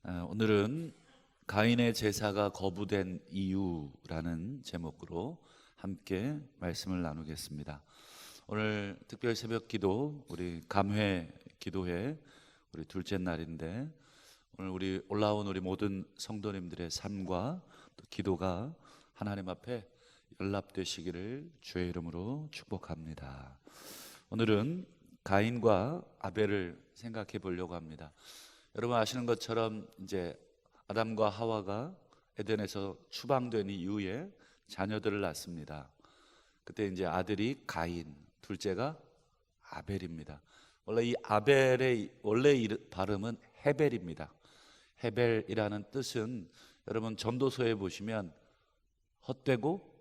오늘은 가인의 제사가 거부된 이유라는 제목으로 함께 말씀을 나누겠습니다. 오늘 특별 새벽 기도, 우리 감회 기도회 우리 둘째 날인데, 오늘 우리 올라온 우리 모든 성도님들의 삶과 또 기도가 하나님 앞에 연락되시기를 주의 이름으로 축복합니다. 오늘은 가인과 아벨을 생각해 보려고 합니다. 여러분 아시는 것처럼 이제 아담과 하와가 에덴에서 추방된 이후에 자녀들을 낳습니다. 그때 이제 아들이 가인, 둘째가 아벨입니다. 원래 이 아벨의 원래 발음은 헤벨입니다. 헤벨이라는 뜻은 여러분 전도서에 보시면 헛되고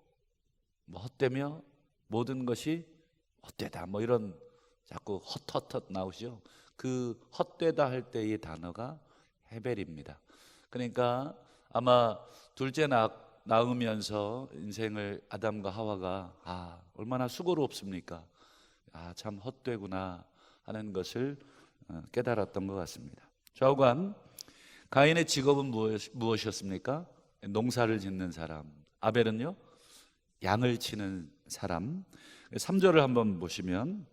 헛되며 모든 것이 헛되다 이런 자꾸 헛헛헛 나오시죠. 그 헛되다 할 때의 단어가 헤벨입니다. 그러니까 아마 둘째 낳으면서 인생을 아담과 하와가 얼마나 수고롭습니까? 참 헛되구나 하는 것을 깨달았던 것 같습니다. 좌우간 가인의 직업은 무엇이었습니까? 농사를 짓는 사람. 아벨은요? 양을 치는 사람. 3절을 한번 보시면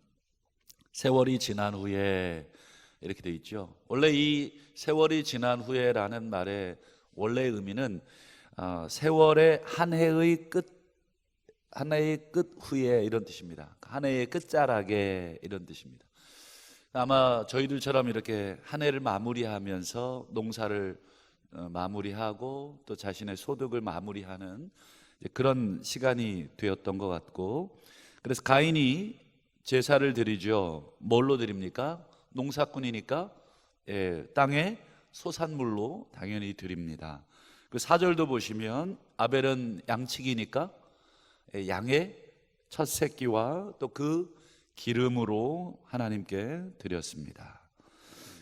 세월이 지난 후에 이렇게 되어 있죠. 원래 이 세월이 지난 후에라는 말의 원래 의미는 세월의 한 해의 끝 후에 이런 뜻입니다. 한 해의 끝자락에 이런 뜻입니다. 아마 저희들처럼 이렇게 한 해를 마무리하면서 농사를 마무리하고 또 자신의 소득을 마무리하는 그런 시간이 되었던 것 같고, 그래서 가인이 제사를 드리죠. 뭘로 드립니까? 농사꾼이니까 땅의 소산물로 당연히 드립니다. 그 4절도 보시면 아벨은 양치기니까 양의 첫 새끼와 또 그 기름으로 하나님께 드렸습니다.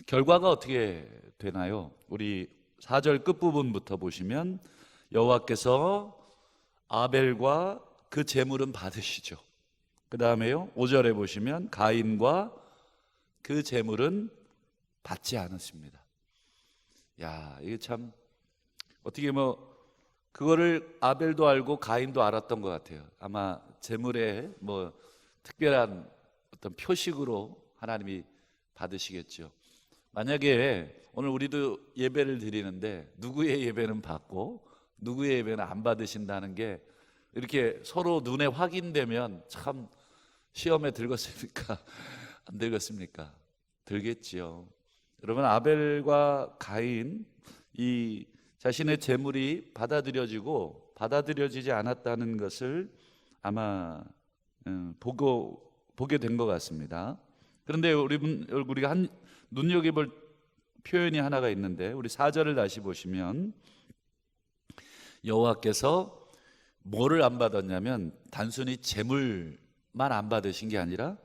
결과가 어떻게 되나요? 우리 4절 끝부분부터 보시면 여호와께서 아벨과 그 제물은 받으시죠. 그 다음에요 5절에 보시면 가인과 그 제물은 받지 않았습니다. 이게 참 어떻게 그거를 아벨도 알고 가인도 알았던 것 같아요. 아마 제물에 특별한 어떤 표식으로 하나님이 받으시겠죠. 만약에 오늘 우리도 예배를 드리는데 누구의 예배는 받고 누구의 예배는 안 받으신다는 게 이렇게 서로 눈에 확인되면 참 시험에 들겠습니까? 안 들겠습니까? 들겠지요. 여러분 아벨과 가인 이 자신의 제물이 받아들여지고 받아들여지지 않았다는 것을 아마 보게 된 것 같습니다. 그런데 우리가 눈여겨볼 표현이 하나가 있는데, 우리 4절을 다시 보시면 여호와께서 뭐를 안 받았냐면 단순히 제물만 안 받으신 게 아니라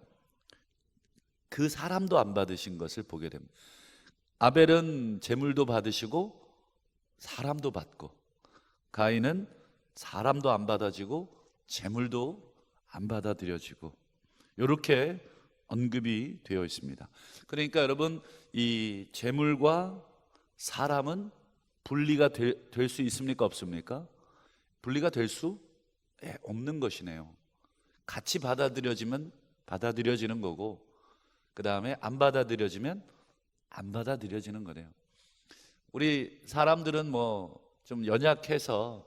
그 사람도 안 받으신 것을 보게 됩니다. 아벨은 제물도 받으시고 사람도 받고, 가인은 사람도 안 받아지고 제물도 안 받아들여지고, 이렇게 언급이 되어 있습니다. 그러니까 여러분 이 제물과 사람은 분리가 될 수 있습니까? 없습니까? 분리가 될 수 없는 것이네요. 같이 받아들여지면 받아들여지는 거고, 그 다음에 안 받아들여지면 안 받아들여지는 거네요. 우리 사람들은 좀 연약해서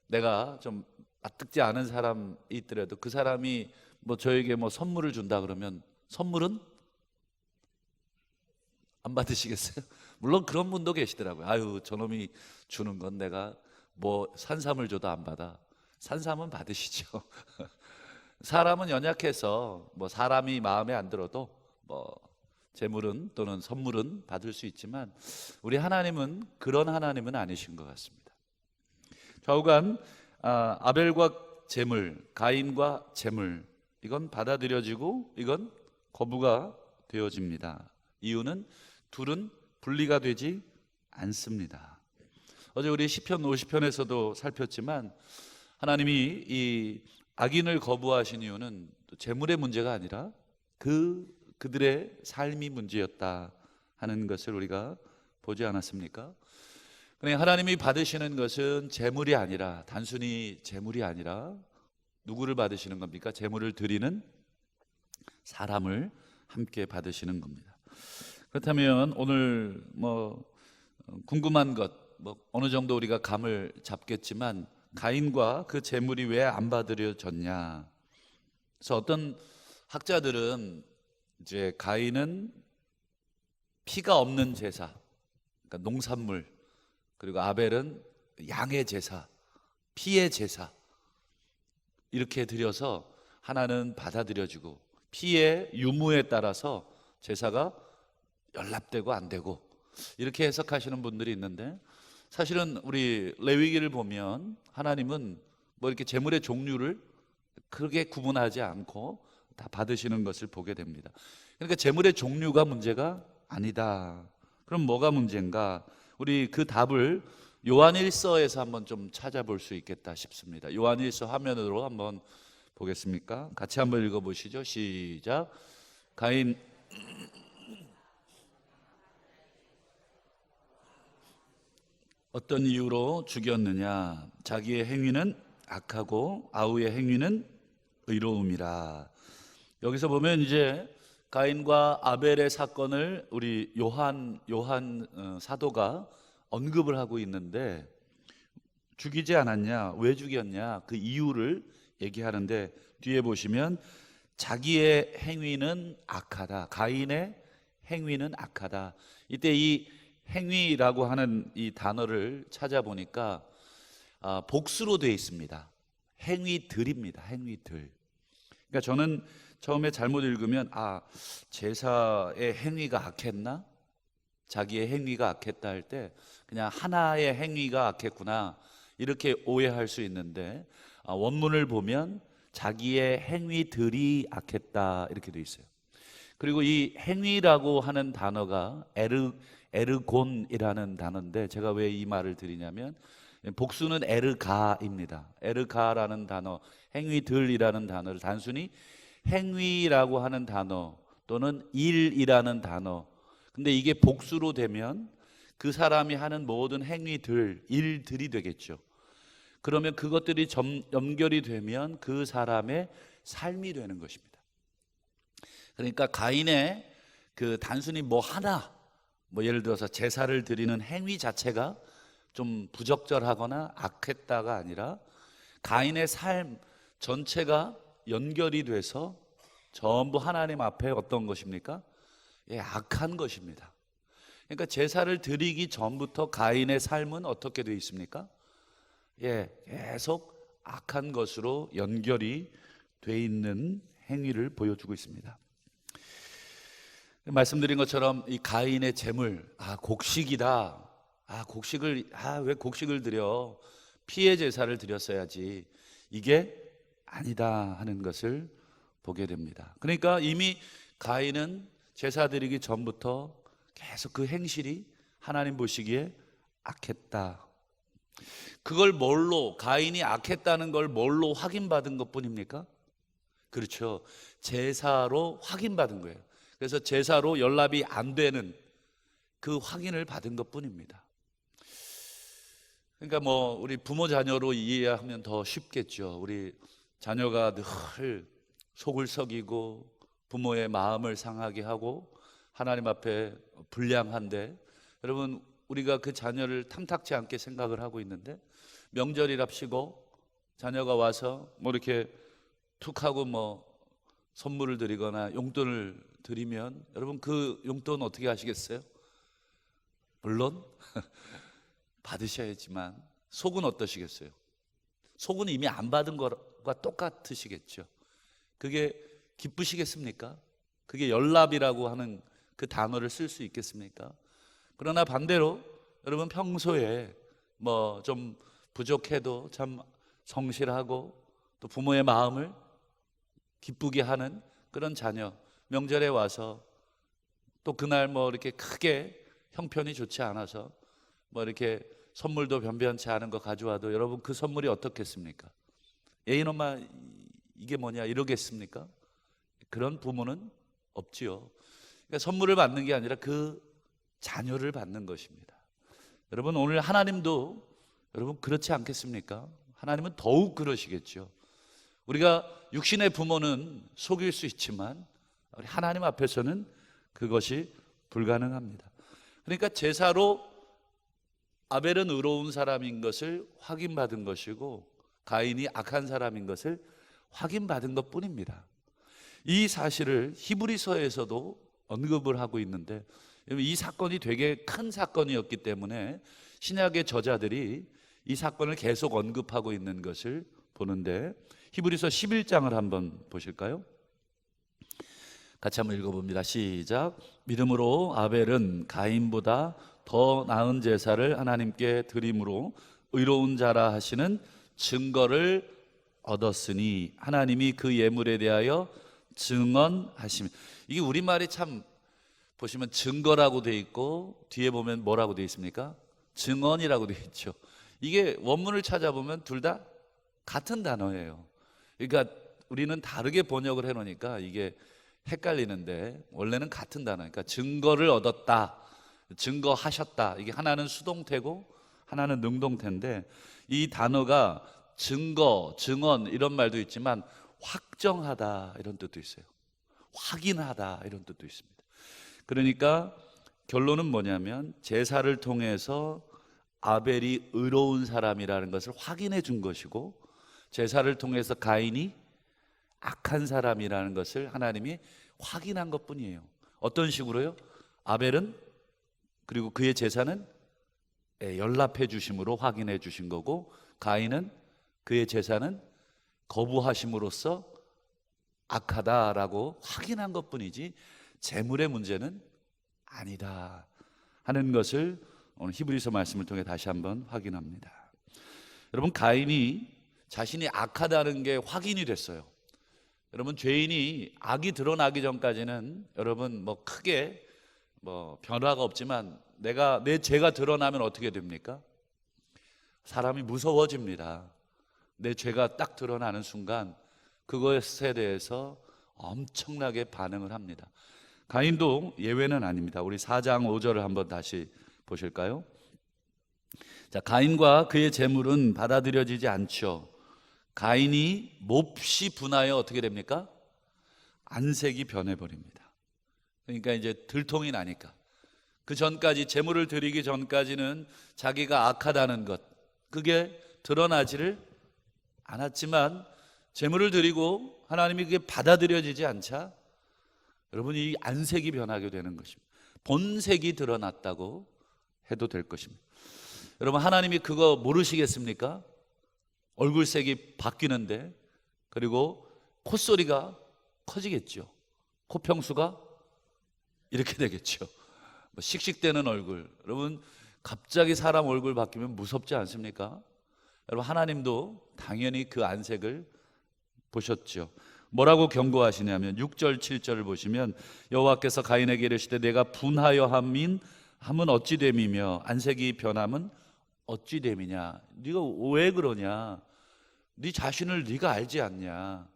내가 좀 납득지 않은 사람이 있더라도 그 사람이 저에게 선물을 준다 그러면 선물은 안 받으시겠어요? 물론 그런 분도 계시더라고요. 저놈이 주는 건 내가 산삼을 줘도 안 받아. 산삼은 받으시죠. 사람은 연약해서 사람이 마음에 안 들어도 재물은 또는 선물은 받을 수 있지만 우리 하나님은 그런 하나님은 아니신 것 같습니다. 좌우간 아벨과 재물, 가인과 재물, 이건 받아들여지고 이건 거부가 되어집니다. 이유는 둘은 분리가 되지 않습니다. 어제 우리 시편 50편에서도 살폈지만 하나님이 이 악인을 거부하신 이유는 재물의 문제가 아니라 그들의 삶이 문제였다 하는 것을 우리가 보지 않았습니까? 그러니까 하나님이 받으시는 것은 재물이 아니라, 단순히 재물이 아니라 누구를 받으시는 겁니까? 재물을 드리는 사람을 함께 받으시는 겁니다. 그렇다면 오늘 궁금한 것, 어느 정도 우리가 감을 잡겠지만, 가인과 그 재물이 왜 안 받으려졌냐? 그래서 어떤 학자들은 이제 가인은 피가 없는 제사, 그러니까 농산물, 그리고 아벨은 양의 제사, 피의 제사, 이렇게 드려서 하나는 받아들여지고, 피의 유무에 따라서 제사가 연락되고 안 되고, 이렇게 해석하시는 분들이 있는데, 사실은 우리 레위기를 보면 하나님은 이렇게 제물의 종류를 크게 구분하지 않고 다 받으시는 것을 보게 됩니다. 그러니까 제물의 종류가 문제가 아니다. 그럼 뭐가 문제인가? 우리 그 답을 요한일서에서 한번 좀 찾아볼 수 있겠다 싶습니다. 요한일서 화면으로 한번 보겠습니까? 같이 한번 읽어보시죠. 시작. 가인 어떤 이유로 죽였느냐? 자기의 행위는 악하고 아우의 행위는 의로움이라. 여기서 보면 이제 가인과 아벨의 사건을 우리 요한 사도가 언급을 하고 있는데, 죽이지 않았냐? 왜 죽였냐? 그 이유를 얘기하는데, 뒤에 보시면 자기의 행위는 악하다. 가인의 행위는 악하다. 이때 이 행위라고 하는 이 단어를 찾아보니까 복수로 되어 있습니다. 행위들입니다. 행위들. 그러니까 저는 처음에 잘못 읽으면 제사의 행위가 악했나? 자기의 행위가 악했다 할 때 그냥 하나의 행위가 악했구나, 이렇게 오해할 수 있는데, 원문을 보면 자기의 행위들이 악했다, 이렇게 되어 있어요. 그리고 이 행위라고 하는 단어가 에르곤이라는 단어인데, 제가 왜 이 말을 드리냐면, 복수는 에르가입니다. 에르가라는 단어, 행위들이라는 단어를 단순히 행위라고 하는 단어 또는 일이라는 단어, 근데 이게 복수로 되면 그 사람이 하는 모든 행위들, 일들이 되겠죠. 그러면 그것들이 연결이 되면 그 사람의 삶이 되는 것입니다. 그러니까 가인의 그 단순히 하나, 예를 들어서 제사를 드리는 행위 자체가 좀 부적절하거나 악했다가 아니라, 가인의 삶 전체가 연결이 돼서 전부 하나님 앞에 어떤 것입니까? 악한 것입니다. 그러니까 제사를 드리기 전부터 가인의 삶은 어떻게 되어 있습니까? 계속 악한 것으로 연결이 돼 있는 행위를 보여주고 있습니다. 말씀드린 것처럼 이 가인의 재물, 곡식이다. 왜 곡식을 드려? 피의 제사를 드렸어야지. 이게 아니다 하는 것을 보게 됩니다. 그러니까 이미 가인은 제사 드리기 전부터 계속 그 행실이 하나님 보시기에 악했다. 그걸 가인이 악했다는 걸 뭘로 확인받은 것뿐입니까? 그렇죠. 제사로 확인받은 거예요. 그래서 제사로 연락이 안 되는 그 확인을 받은 것뿐입니다. 그러니까 우리 부모 자녀로 이해하면 더 쉽겠죠. 우리 자녀가 늘 속을 썩이고 부모의 마음을 상하게 하고 하나님 앞에 불량한데, 여러분, 우리가 그 자녀를 탐탁지 않게 생각을 하고 있는데, 명절이랍시고 자녀가 와서 이렇게 툭 하고 선물을 드리거나 용돈을 드리면, 여러분 그 용돈 어떻게 하시겠어요? 물론 받으셔야지만 속은 어떠시겠어요? 속은 이미 안 받은 것과 똑같으시겠죠. 그게 기쁘시겠습니까? 그게 연락이라고 하는 그 단어를 쓸 수 있겠습니까? 그러나 반대로 여러분 평소에 좀 부족해도 참 성실하고 또 부모의 마음을 기쁘게 하는 그런 자녀, 명절에 와서 또 그날 이렇게 크게 형편이 좋지 않아서 이렇게 선물도 변변치 않은 거 가져와도, 여러분 그 선물이 어떻겠습니까? 애인 엄마 이게 뭐냐 이러겠습니까? 그런 부모는 없지요. 그러니까 선물을 받는 게 아니라 그 자녀를 받는 것입니다. 여러분, 오늘 하나님도 여러분 그렇지 않겠습니까? 하나님은 더욱 그러시겠죠. 우리가 육신의 부모는 속일 수 있지만 우리 하나님 앞에서는 그것이 불가능합니다. 그러니까 제사로 아벨은 의로운 사람인 것을 확인받은 것이고 가인이 악한 사람인 것을 확인받은 것뿐입니다. 이 사실을 히브리서에서도 언급을 하고 있는데, 이 사건이 되게 큰 사건이었기 때문에 신약의 저자들이 이 사건을 계속 언급하고 있는 것을 보는데, 히브리서 11장을 한번 보실까요? 같이 한번 읽어봅니다. 시작. 믿음으로 아벨은 가인보다 더 나은 제사를 하나님께 드림으로 의로운 자라 하시는 증거를 얻었으니 하나님이 그 예물에 대하여 증언하시며. 이게 우리말이 참 보시면 증거라고 돼 있고 뒤에 보면 뭐라고 돼 있습니까? 증언이라고 돼 있죠. 이게 원문을 찾아보면 둘 다 같은 단어예요. 그러니까 우리는 다르게 번역을 해놓으니까 이게 헷갈리는데 원래는 같은 단어니까 증거를 얻었다, 증거하셨다. 이게 하나는 수동태고 하나는 능동태인데 이 단어가 증거, 증언 이런 말도 있지만 확정하다 이런 뜻도 있어요. 확인하다 이런 뜻도 있습니다. 그러니까 결론은 뭐냐면 제사를 통해서 아벨이 의로운 사람이라는 것을 확인해 준 것이고 제사를 통해서 가인이 악한 사람이라는 것을 하나님이 확인한 것뿐이에요. 어떤 식으로요? 아벨은 그리고 그의 제사는 연락해 주심으로 확인해 주신 거고 가인은 그의 제사는 거부하심으로써 악하다라고 확인한 것뿐이지 재물의 문제는 아니다 하는 것을 오늘 히브리서 말씀을 통해 다시 한번 확인합니다. 여러분, 가인이 자신이 악하다는 게 확인이 됐어요. 여러분, 죄인이 악이 드러나기 전까지는 여러분 크게 변화가 없지만 내 죄가 드러나면 어떻게 됩니까? 사람이 무서워집니다. 내 죄가 딱 드러나는 순간 그것에 대해서 엄청나게 반응을 합니다. 가인도 예외는 아닙니다. 우리 4장 5절을 한번 다시 보실까요? 자, 가인과 그의 재물은 받아들여지지 않죠. 가인이 몹시 분하여 어떻게 됩니까? 안색이 변해버립니다. 그러니까 이제 들통이 나니까 그 전까지 재물을 드리기 전까지는 자기가 악하다는 것 그게 드러나지를 않았지만 재물을 드리고 하나님이 그게 받아들여지지 않자 여러분 이 안색이 변하게 되는 것입니다. 본색이 드러났다고 해도 될 것입니다. 여러분, 하나님이 그거 모르시겠습니까? 얼굴색이 바뀌는데 그리고 콧소리가 커지겠죠. 코평수가 이렇게 되겠죠. 씩씩대는 얼굴. 여러분, 갑자기 사람 얼굴 바뀌면 무섭지 않습니까? 여러분, 하나님도 당연히 그 안색을 보셨죠. 뭐라고 경고하시냐면 6절 7절을 보시면 여호와께서 가인에게 이르시되 내가 분하여 함은 어찌 됨이며 안색이 변함은 어찌 됨이냐. 네가 왜 그러냐. 네 자신을 네가 알지 않냐.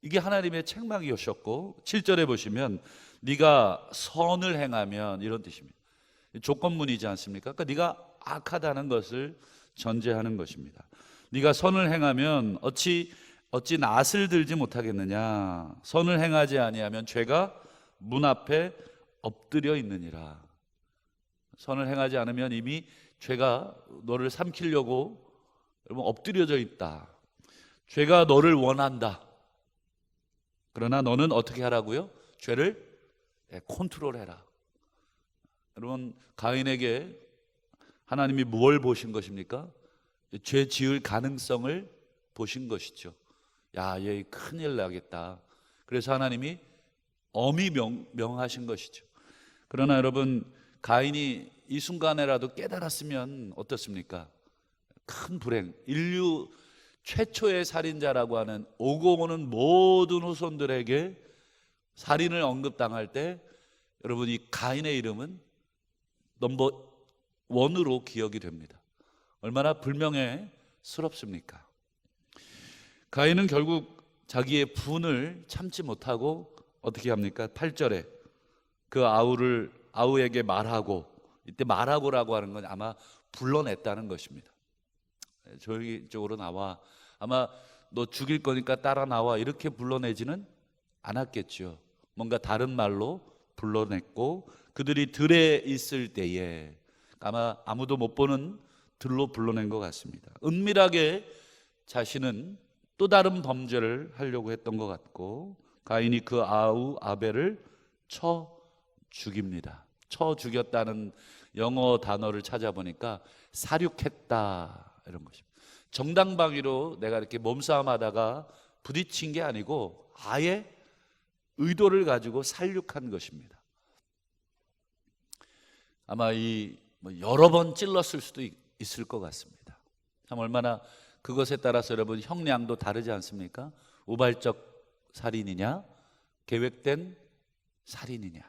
이게 하나님의 책망이셨고 7절에 보시면 네가 선을 행하면 이런 뜻입니다. 조건문이지 않습니까? 그러니까 네가 악하다는 것을 전제하는 것입니다. 네가 선을 행하면 어찌 낯을 들지 못하겠느냐. 선을 행하지 아니하면 죄가 문 앞에 엎드려 있느니라. 선을 행하지 않으면 이미 죄가 너를 삼키려고 여러분 엎드려져 있다. 죄가 너를 원한다. 그러나 너는 어떻게 하라고요? 죄를 컨트롤해라. 여러분, 가인에게 하나님이 뭘 보신 것입니까? 죄 지을 가능성을 보신 것이죠. 야, 얘 큰일 나겠다. 그래서 하나님이 엄히 명하신 것이죠. 그러나 여러분, 가인이 이 순간에라도 깨달았으면 어떻습니까? 큰 불행, 인류 최초의 살인자라고 하는 오고 오는 모든 후손들에게 살인을 언급당할 때 여러분 이 가인의 이름은 넘버 원으로 기억이 됩니다. 얼마나 불명예스럽습니까? 가인은 결국 자기의 분을 참지 못하고 어떻게 합니까? 8절에 그 아우를 아우에게 말하고, 이때 말하고라고 하는 건 아마 불러냈다는 것입니다. 저기 쪽으로 나와, 아마 너 죽일 거니까 따라 나와, 이렇게 불러내지는 않았겠죠. 뭔가 다른 말로 불러냈고, 그들이 들에 있을 때에 아마 아무도 못 보는 들로 불러낸 것 같습니다. 은밀하게 자신은 또 다른 범죄를 하려고 했던 것 같고, 가인이 그 아우 아벨을 쳐 죽입니다. 쳐 죽였다는 영어 단어를 찾아보니까 살육했다, 이런 것입니다. 정당방위로 내가 이렇게 몸싸움하다가 부딪힌 게 아니고 아예 의도를 가지고 살육한 것입니다. 아마 여러 번 찔렀을 수도 있을 것 같습니다. 참 얼마나 그것에 따라서 여러분 형량도 다르지 않습니까? 우발적 살인이냐, 계획된 살인이냐,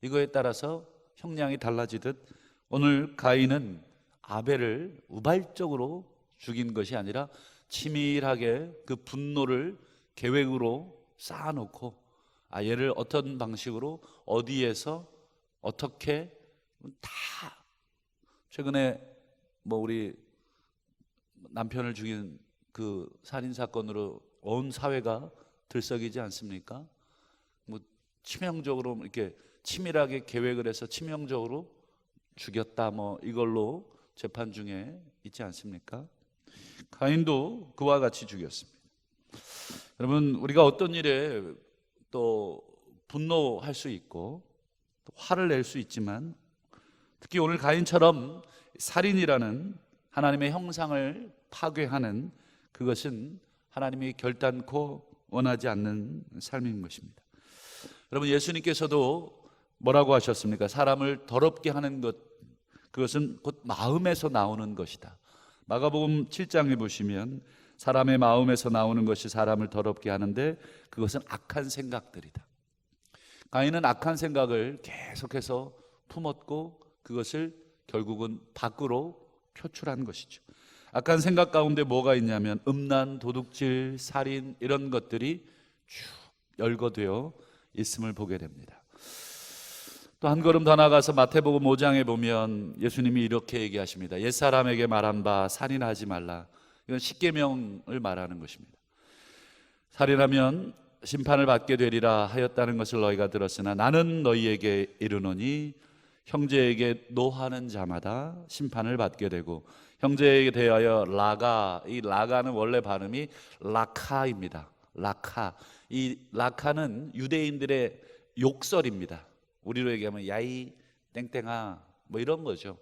이거에 따라서 형량이 달라지듯 오늘 가인은 아벨을 우발적으로 죽인 것이 아니라 치밀하게 그 분노를 계획으로 쌓아놓고, 얘를 어떤 방식으로 어디에서 어떻게, 다 최근에 우리 남편을 죽인 그 살인 사건으로 온 사회가 들썩이지 않습니까? 치명적으로 이렇게 치밀하게 계획을 해서 치명적으로 죽였다, 이걸로 재판 중에 있지 않습니까? 가인도 그와 같이 죽였습니다. 여러분, 우리가 어떤 일에 또 분노할 수 있고 또 화를 낼 수 있지만, 특히 오늘 가인처럼 살인이라는 하나님의 형상을 파괴하는 그것은 하나님이 결단코 원하지 않는 삶인 것입니다. 여러분, 예수님께서도 뭐라고 하셨습니까? 사람을 더럽게 하는 것, 그것은 곧 마음에서 나오는 것이다. 마가복음 7장에 보시면 사람의 마음에서 나오는 것이 사람을 더럽게 하는데 그것은 악한 생각들이다. 가인은 악한 생각을 계속해서 품었고 그것을 결국은 밖으로 표출한 것이죠. 악한 생각 가운데 뭐가 있냐면 음란, 도둑질, 살인, 이런 것들이 쭉 열거되어 있음을 보게 됩니다. 또 한 걸음 더 나가서 마태복음 5장에 보면 예수님이 이렇게 얘기하십니다. 옛사람에게 말한 바 살인하지 말라. 이건 십계명을 말하는 것입니다. 살인하면 심판을 받게 되리라 하였다는 것을 너희가 들었으나 나는 너희에게 이르노니 형제에게 노하는 자마다 심판을 받게 되고 형제에게 대하여 라가, 이 라가는 원래 발음이 라카입니다. 라카. 이 라카는 유대인들의 욕설입니다. 우리로 얘기하면 야이 땡땡아 이런 거죠.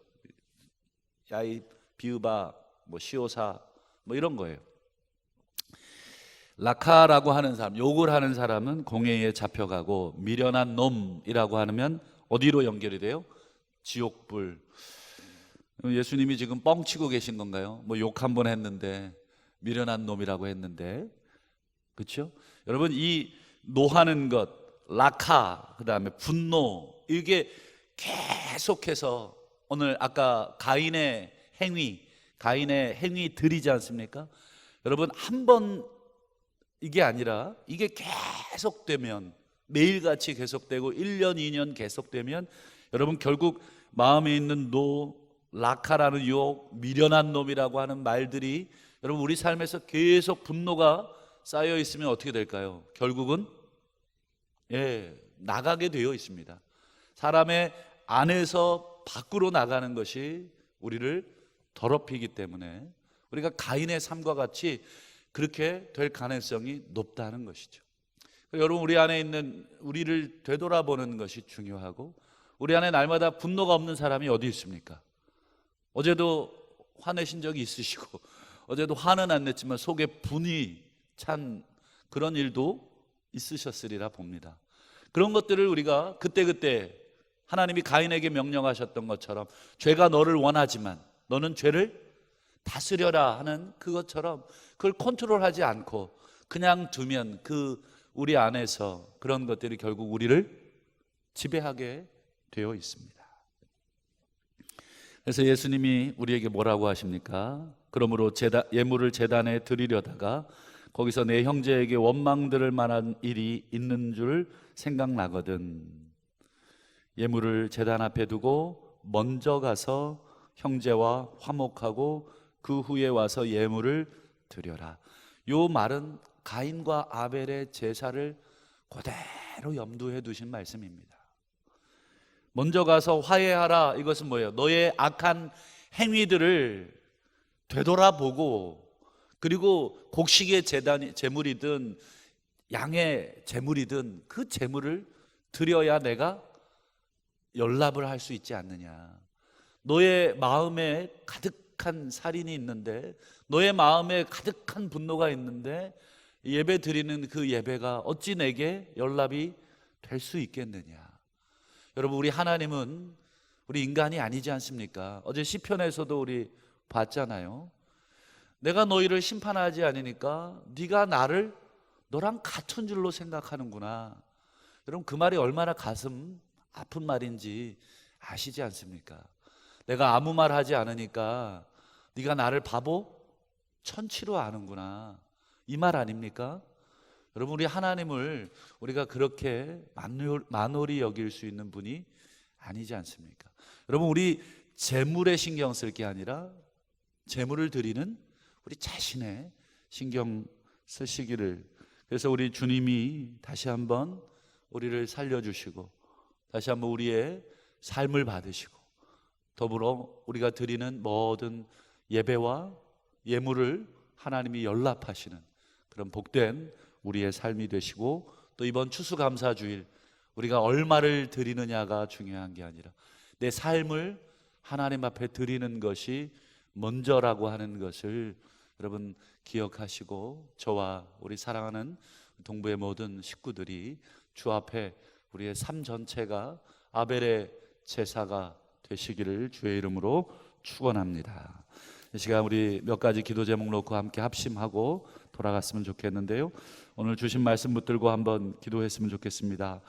야이 비읍아 시오사 이런 거예요. 라카라고 하는 사람, 욕을 하는 사람은 공회에 잡혀가고, 미련한 놈이라고 하면 어디로 연결이 돼요? 지옥불. 예수님이 지금 뻥치고 계신 건가요? 욕 한 번 했는데, 미련한 놈이라고 했는데, 그렇죠? 여러분, 이 노하는 것, 라카, 그 다음에 분노, 이게 계속해서 오늘 아까 가인의 행위들이지 않습니까? 여러분, 한 번 이게 아니라 이게 계속되면, 매일같이 계속되고 1년, 2년 계속되면 여러분 결국 마음에 있는 라카라는 욕, 미련한 놈이라고 하는 말들이 여러분 우리 삶에서 계속 분노가 쌓여 있으면 어떻게 될까요? 결국은 나가게 되어 있습니다. 사람의 안에서 밖으로 나가는 것이 우리를 더럽히기 때문에 우리가 가인의 삶과 같이 그렇게 될 가능성이 높다는 것이죠. 여러분, 우리 안에 있는 우리를 되돌아보는 것이 중요하고, 우리 안에 날마다 분노가 없는 사람이 어디 있습니까? 어제도 화내신 적이 있으시고, 어제도 화는 안 냈지만 속에 분이 찬 그런 일도 있으셨으리라 봅니다. 그런 것들을 우리가 그때그때 하나님이 가인에게 명령하셨던 것처럼, 죄가 너를 원하지만 너는 죄를 다스려라 하는 그것처럼 그걸 컨트롤하지 않고 그냥 두면 우리 안에서 그런 것들이 결국 우리를 지배하게 되어 있습니다. 그래서 예수님이 우리에게 뭐라고 하십니까? 그러므로 예물을 제단에 드리려다가 거기서 내 형제에게 원망 들을 만한 일이 있는 줄 생각나거든. 예물을 제단 앞에 두고 먼저 가서 형제와 화목하고 그 후에 와서 예물을 드려라. 요 말은 가인과 아벨의 제사를 그대로 염두에 두신 말씀입니다. 먼저 가서 화해하라. 이것은 뭐예요? 너의 악한 행위들을 되돌아보고, 그리고 곡식의 제물이든 양의 제물이든 그 제물을 드려야 내가 연락을 할 수 있지 않느냐. 너의 마음에 가득한 살인이 있는데, 너의 마음에 가득한 분노가 있는데 예배 드리는 그 예배가 어찌 내게 연락이 될 수 있겠느냐. 여러분, 우리 하나님은 우리 인간이 아니지 않습니까? 어제 시편에서도 우리 봤잖아요. 내가 너희를 심판하지 않으니까 네가 나를 너랑 같은 줄로 생각하는구나. 여러분, 그 말이 얼마나 가슴 아픈 말인지 아시지 않습니까? 내가 아무 말 하지 않으니까 네가 나를 바보 천치로 아는구나. 이 말 아닙니까? 여러분, 우리 하나님을 우리가 그렇게 만홀히 여길 수 있는 분이 아니지 않습니까? 여러분, 우리 재물에 신경 쓸 게 아니라 재물을 드리는 우리 자신의 신경 쓰시기를. 그래서 우리 주님이 다시 한번 우리를 살려주시고 다시 한번 우리의 삶을 받으시고 더불어 우리가 드리는 모든 예배와 예물을 하나님이 연락하시는 그런 복된 우리의 삶이 되시고, 또 이번 추수감사주일 우리가 얼마를 드리느냐가 중요한 게 아니라 내 삶을 하나님 앞에 드리는 것이 먼저라고 하는 것을 여러분 기억하시고, 저와 우리 사랑하는 동부의 모든 식구들이 주 앞에 우리의 삶 전체가 아벨의 제사가 되시기를 주의 이름으로 축원합니다. 이 시간 우리 몇 가지 기도 제목 놓고 함께 합심하고 돌아갔으면 좋겠는데요, 오늘 주신 말씀 붙들고 한번 기도했으면 좋겠습니다.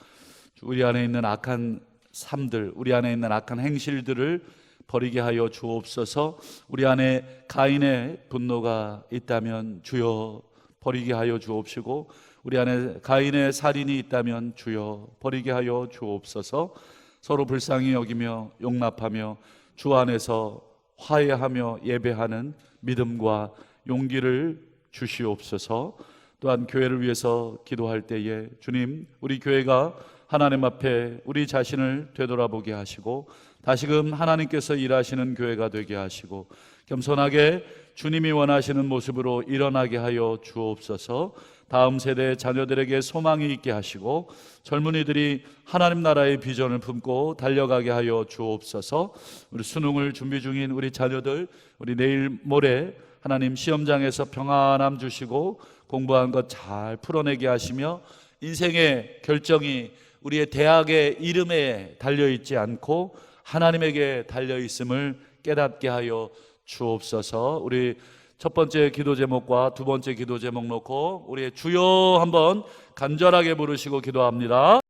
우리 안에 있는 악한 삶들, 우리 안에 있는 악한 행실들을 버리게 하여 주옵소서. 우리 안에 가인의 분노가 있다면 주여 버리게 하여 주옵시고, 우리 안에 가인의 살인이 있다면 주여 버리게 하여 주옵소서. 서로 불쌍히 여기며 용납하며 주 안에서 화해하며 예배하는 믿음과 용기를 주시옵소서. 또한 교회를 위해서 기도할 때에 주님, 우리 교회가 하나님 앞에 우리 자신을 되돌아보게 하시고 다시금 하나님께서 일하시는 교회가 되게 하시고 겸손하게 주님이 원하시는 모습으로 일어나게 하여 주옵소서. 다음 세대 자녀들에게 소망이 있게 하시고 젊은이들이 하나님 나라의 비전을 품고 달려가게 하여 주옵소서. 우리 수능을 준비 중인 우리 자녀들, 우리 내일 모레 하나님 시험장에서 평안함 주시고 공부한 것 잘 풀어내게 하시며 인생의 결정이 우리의 대학의 이름에 달려있지 않고 하나님에게 달려있음을 깨닫게 하여 주옵소서. 우리 첫 번째 기도 제목과 두 번째 기도 제목 놓고 우리의 주여 한번 간절하게 부르시고 기도합니다.